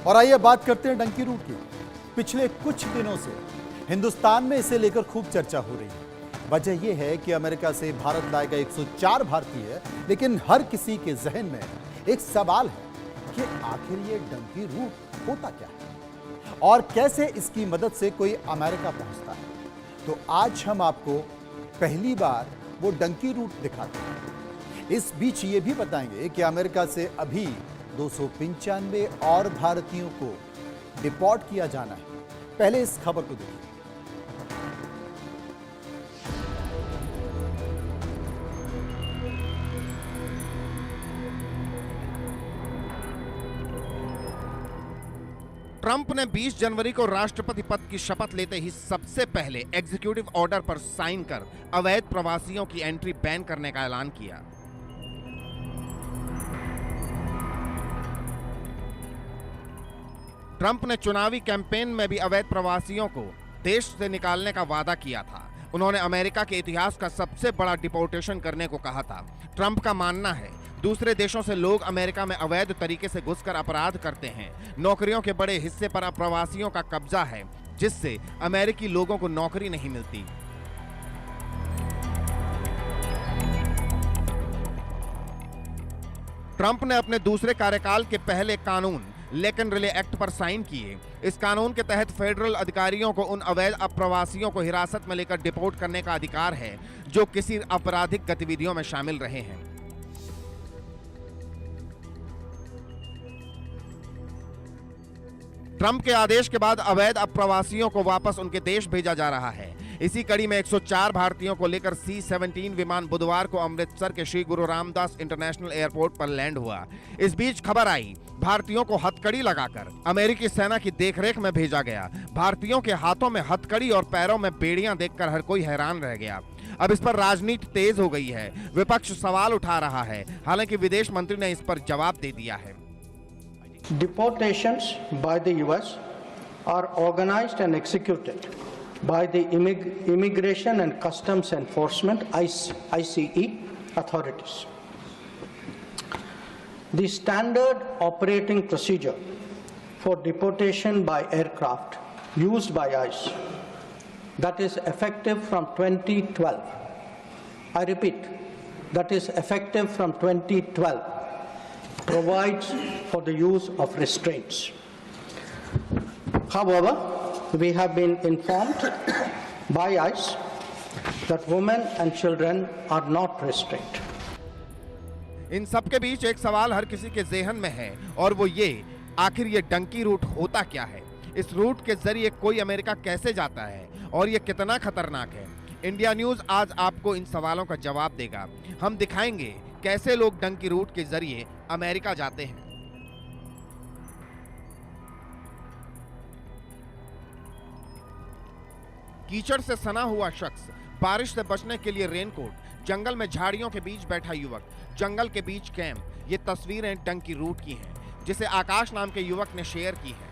और आइए बात करते हैं डंकी रूट की। पिछले कुछ दिनों से हिंदुस्तान में इसे लेकर खूब चर्चा हो रही है। वजह यह है कि अमेरिका से भारत लाए गए 104 भारतीय, लेकिन हर किसी के जहन में एक सवाल है कि आखिर ये डंकी रूट होता क्या है और कैसे इसकी मदद से कोई अमेरिका पहुंचता है। तो आज हम आपको पहली बार वो डंकी रूट दिखाते हैं। इस बीच ये भी बताएंगे कि अमेरिका से अभी 295 और भारतीयों को डिपोर्ट किया जाना है। पहले इस खबर को देखिए। ट्रंप ने 20 जनवरी को राष्ट्रपति पद की शपथ लेते ही सबसे पहले एग्जीक्यूटिव ऑर्डर पर साइन कर अवैध प्रवासियों की एंट्री बैन करने का ऐलान किया। ट्रंप ने चुनावी कैंपेन में भी अवैध प्रवासियों को देश से निकालने का वादा किया था। उन्होंने अमेरिका के इतिहास का सबसे बड़ा डिपोर्टेशन करने को कहा था। ट्रंप का मानना है दूसरे देशों से लोग अमेरिका में अवैध तरीके से घुसकर अपराध करते हैं। नौकरियों के बड़े हिस्से पर अप्रवासियों का कब्जा है, जिससे अमेरिकी लोगों को नौकरी नहीं मिलती। ट्रंप ने अपने दूसरे कार्यकाल के पहले कानून लेकिन रिले एक्ट पर साइन किए। इस कानून के तहत फेडरल अधिकारियों को उन अवैध अप्रवासियों को हिरासत में लेकर डिपोर्ट करने का अधिकार है जो किसी आपराधिक गतिविधियों में शामिल रहे हैं। ट्रंप के आदेश के बाद अवैध अप्रवासियों को वापस उनके देश भेजा जा रहा है। इसी कड़ी में 104 भारतीयों को लेकर C-17 विमान बुधवार को अमृतसर के श्री गुरु रामदास इंटरनेशनल एयरपोर्ट पर लैंड हुआ। इस बीच खबर आई, भारतीयों को हथकड़ी लगाकर अमेरिकी सेना की देखरेख में भेजा गया। भारतीयों के हाथों में हथकड़ी और पैरों में बेड़ियां देखकर हर कोई हैरान रह गया। अब इस पर राजनीति तेज हो गई है। विपक्ष सवाल उठा रहा है, हालांकि विदेश मंत्री ने इस पर जवाब दे दिया है। Deportations by the US are organized and executed by the Immigration and Customs Enforcement ICE authorities. The standard operating procedure for deportation by aircraft used by ICE that is effective from 2012. I repeat, that is effective from 2012. Provides for the use of restraints. However, we have been informed by ICE that women and children are not restrained. इन सब के बीच एक सवाल हर किसी के जेहन में है और वो ये, आखिर ये डंकी रूट होता क्या है? इस रूट के जरिए कोई अमेरिका कैसे जाता है और ये कितना खतरनाक है? इंडिया न्यूज आज आपको इन सवालों का जवाब देगा। हम दिखाएंगे कैसे लोग डंकी रूट के जरिए अमेरिका जाते हैं। कीचड़ से सना हुआ शख्स, बारिश से बचने के लिए रेनकोट, जंगल में झाड़ियों के बीच बैठा युवक, जंगल के बीच कैंप, ये तस्वीरें डंकी रूट की हैं, जिसे आकाश नाम के युवक ने शेयर की है।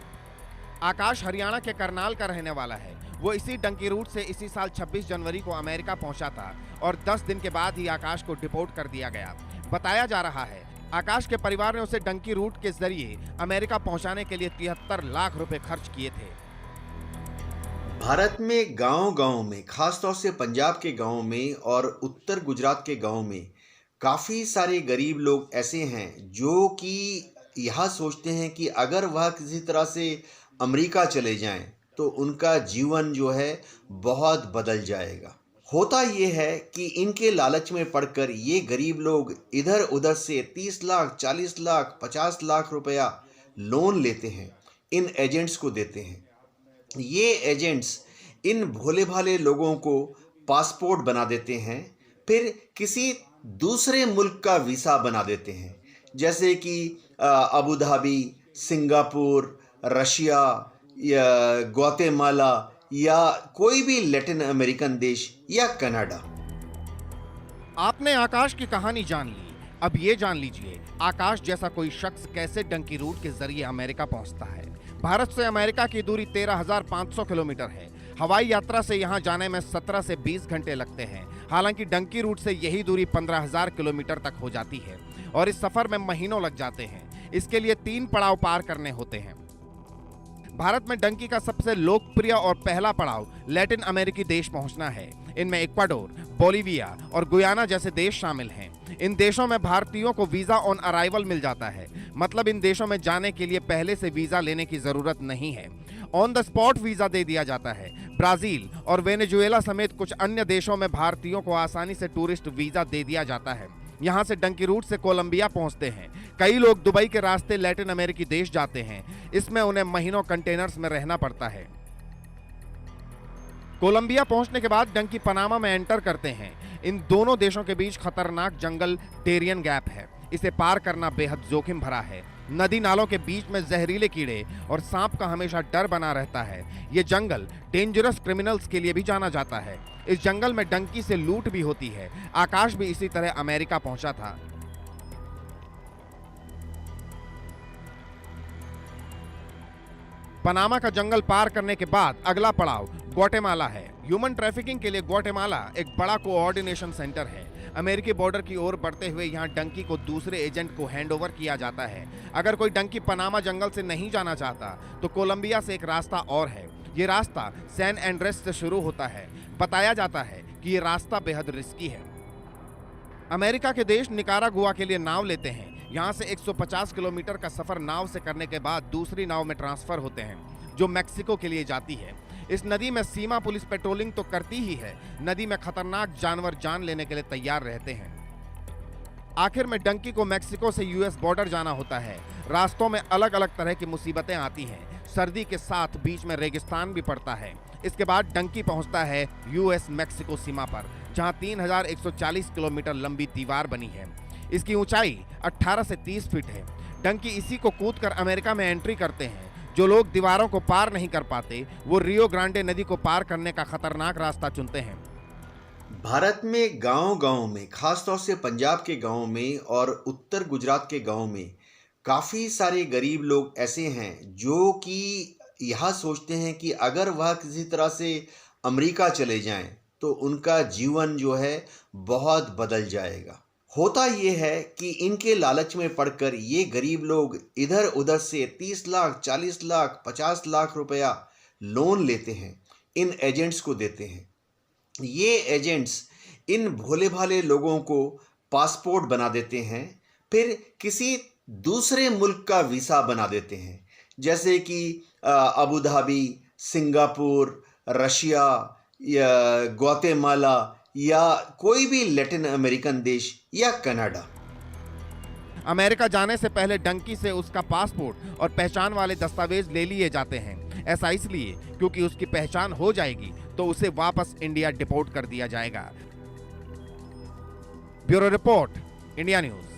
आकाश हरियाणा के करनाल का रहने वाला है। वो इसी डंकी रूट से इसी साल 26 जनवरी को अमेरिका पहुंचा था और 10 दिन के बाद ही आकाश को डिपोर्ट कर दिया गया। बताया जा रहा है आकाश के परिवार ने उसे डंकी रूट के जरिए अमेरिका पहुंचाने के लिए 73 लाख रुपए खर्च किए थे। भारत में गांव-गांव में, खासतौर से पंजाब के गांव में और उत्तर गुजरात के गांव में काफ़ी सारे गरीब लोग ऐसे हैं जो कि यह सोचते हैं कि अगर वह किसी तरह से अमेरिका चले जाएं तो उनका जीवन जो है बहुत बदल जाएगा। होता ये है कि इनके लालच में पड़कर ये गरीब लोग इधर उधर से 30 लाख, 40 लाख, 50 लाख रुपया लोन लेते हैं, इन एजेंट्स को देते हैं। ये एजेंट्स इन भोले भाले लोगों को पासपोर्ट बना देते हैं, फिर किसी दूसरे मुल्क का वीज़ा बना देते हैं, जैसे कि अबू धाबी, सिंगापुर, रशिया या ग्वाटेमाला या कोई भी लैटिन अमेरिकन देश या कनाडा। आपने आकाश की कहानी जान ली, अब ये जान लीजिए आकाश जैसा कोई शख्स कैसे डंकी रूट के जरिए अमेरिका पहुंचता है। भारत से अमेरिका की दूरी 13,500 किलोमीटर है। हवाई यात्रा से यहां जाने में 17 से 20 घंटे लगते हैं। हालांकि डंकी रूट से यही दूरी 15,000 किलोमीटर तक हो जाती है और इस सफर में महीनों लग जाते हैं। इसके लिए 3 पड़ाव पार करने होते हैं। भारत में डंकी का सबसे लोकप्रिय और पहला पड़ाव लैटिन अमेरिकी देश पहुंचना है। इनमें इक्वाडोर, बोलीविया और गुयाना जैसे देश शामिल हैं। इन देशों में भारतीयों को वीजा ऑन अराइवल मिल जाता है, मतलब इन देशों में जाने के लिए पहले से वीजा लेने की जरूरत नहीं है। ऑन द स्पॉट वीजा दे दिया जाता है। ब्राजील और वेनेजुएला समेत कुछ अन्य देशों में भारतीयों को आसानी से टूरिस्ट वीजा दे दिया जाता है। यहाँ से डंकी रूट से कोलंबिया पहुंचते हैं। कई लोग दुबई के रास्ते लैटिन अमेरिकी देश जाते हैं। इसमें उन्हें महीनों कंटेनर्स में रहना पड़ता है। कोलंबिया पहुंचने के बाद डंकी पनामा में एंटर करते हैं। इन दोनों देशों के बीच खतरनाक जंगल टेरियन गैप है। इसे पार करना बेहद जोखिम भरा है। नदी नालों के बीच में जहरीले कीड़े और सांप का हमेशा डर बना रहता है। ये जंगल डेंजरस क्रिमिनल्स के लिए भी जाना जाता है। इस जंगल में डंकी से लूट भी होती है। आकाश भी इसी तरह अमेरिका पहुंचा था। पनामा का जंगल पार करने के बाद अगला पड़ाव ग्वाटेमाला है। ह्यूमन ट्रैफिकिंग के लिए ग्वाटेमाला एक बड़ा कोऑर्डिनेशन सेंटर है। अमेरिकी बॉर्डर की ओर बढ़ते हुए यहाँ डंकी को दूसरे एजेंट को हैंडओवर किया जाता है। अगर कोई डंकी पनामा जंगल से नहीं जाना चाहता तो कोलंबिया से एक रास्ता और है। ये रास्ता सैन एंड्रेस से शुरू होता है। बताया जाता है कि ये रास्ता बेहद रिस्की है। अमेरिका के देश निकारागुआ के लिए नाव लेते हैं। यहाँ से 150 किलोमीटर का सफर नाव से करने के बाद दूसरी नाव में ट्रांसफर होते हैं जो मैक्सिको के लिए जाती है। इस नदी में सीमा पुलिस पेट्रोलिंग तो करती ही है, नदी में खतरनाक जानवर जान लेने के लिए तैयार रहते हैं। आखिर में डंकी को मैक्सिको से यूएस बॉर्डर जाना होता है। रास्तों में अलग अलग तरह की मुसीबतें आती हैं। सर्दी के साथ बीच में रेगिस्तान भी पड़ता है। इसके बाद डंकी पहुंचता है यूएस मैक्सिको सीमा पर, जहां 3140 किलोमीटर लंबी दीवार बनी है। इसकी ऊंचाई 18 से 30 फीट है। डंकी इसी को कूदकर अमेरिका में एंट्री करते हैं। जो लोग दीवारों को पार नहीं कर पाते वो रियो ग्रांडे नदी को पार करने का खतरनाक रास्ता चुनते हैं। भारत में गांव-गांव में, खासतौर से पंजाब के गांव में और उत्तर गुजरात के गांव में काफ़ी सारे गरीब लोग ऐसे हैं जो कि यह सोचते हैं कि अगर वह किसी तरह से अमेरिका चले जाएं तो उनका जीवन जो है बहुत बदल जाएगा। होता ये है कि इनके लालच में पड़कर ये गरीब लोग इधर उधर से 30 लाख, 40 लाख, 50 लाख रुपया लोन लेते हैं, इन एजेंट्स को देते हैं। ये एजेंट्स इन भोले भाले लोगों को पासपोर्ट बना देते हैं, फिर किसी दूसरे मुल्क का वीज़ा बना देते हैं, जैसे कि अबू धाबी, सिंगापुर, रशिया या ग्वाटेमाला या कोई भी लैटिन अमेरिकन देश या कनाडा। अमेरिका जाने से पहले डंकी से उसका पासपोर्ट और पहचान वाले दस्तावेज ले लिए जाते हैं। ऐसा इसलिए क्योंकि उसकी पहचान हो जाएगी तो उसे वापस इंडिया डिपोर्ट कर दिया जाएगा। Bureau report, India news.